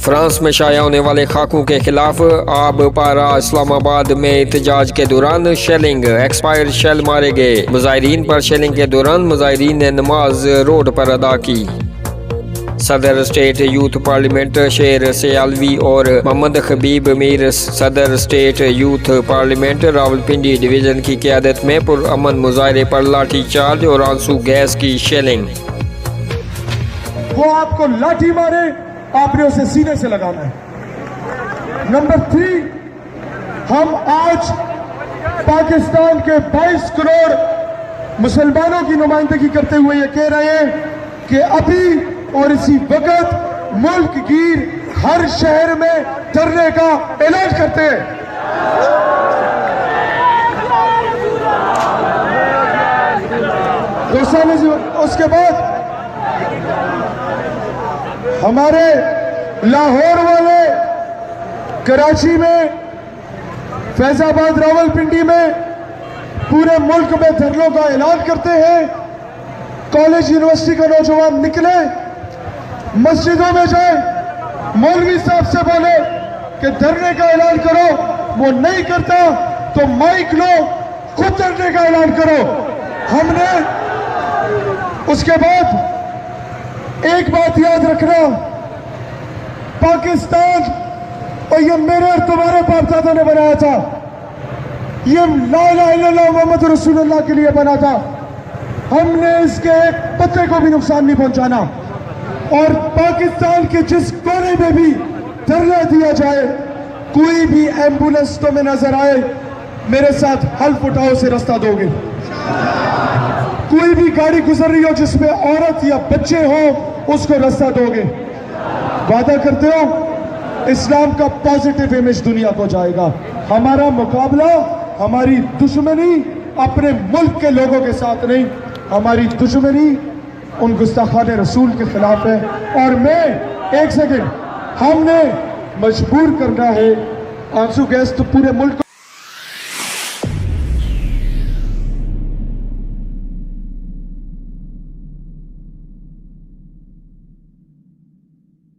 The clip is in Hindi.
फ्रांस में शाया होने वाले खाकों के खिलाफ आब पारा। इस्लामाबाद में एहतजाज के दौरान शेलिंग, एक्सपायर्ड शेल मारे गए। मुजाहिरीन पर शेलिंग के दौरान मुजाहिरीन ने नमाज रोड पर अदा की। सदर स्टेट यूथ पार्लियामेंट शेर सियालवी और मोहम्मद खबीब मीर सदर state youth parliament Rawalpindi division की क़यादत में पुरअमन मुजाहरे पर लाठी चार्ज और आंसू गैस की शेलिंग। वो आपको लाठी मारे, आपने उसे सीने से लगाना है। नंबर 3, हम आज पाकिस्तान के 22 करोड़ मुसलमानों की नुमाइंदगी करते हुए ये कह रहे हैं कि अभी और इसी वक्त मुल्क गिर हर शहर में धरने का ऐलान करते हैं। उसके बाद हमारे लाहौर वाले कराची में, फैजाबाद, रावलपिंडी में पूरे मुल्क में धरनों का ऐलान करते हैं। कॉलेज यूनिवर्सिटी का नौजवान निकले, मस्जिदों में जाए, मौलवी साहब से बोले कि धरने का ऐलान करो। वो नहीं करता तो माइक लो, खुद धरने का ऐलान करो। हमने उसके बाद एक बात याद रखना, पाकिस्तान और ये मेरे और तुम्हारे बाप दादा ने बनाया था, ये ला इलाहा इल्लल्लाह मुहम्मद रसूलुल्लाह के लिए बना था। हमने इसके एक पत्ते को भी नुकसान नहीं पहुंचाना। और पाकिस्तान के जिस कोने में भी धरना दिया जाए, कोई भी एम्बुलेंस तो में नजर आए, मेरे साथ हल्फ उठाओ से रास्ता दोगे। कोई भी गाड़ी गुजर रही हो जिसमें औरत या बच्चे हो, उसको रास्ता दोगे। वादा करते हो इस्लाम का पॉजिटिव इमेज दुनिया को जाएगा। हमारा मुकाबला, हमारी दुश्मनी अपने मुल्क के लोगों के साथ नहीं, हमारी दुश्मनी उन गुस्ताखान रसूल के खिलाफ है। और मैं एक सेकंड, हमने मजबूर करना है। आंसू गैस तो पूरे मुल्क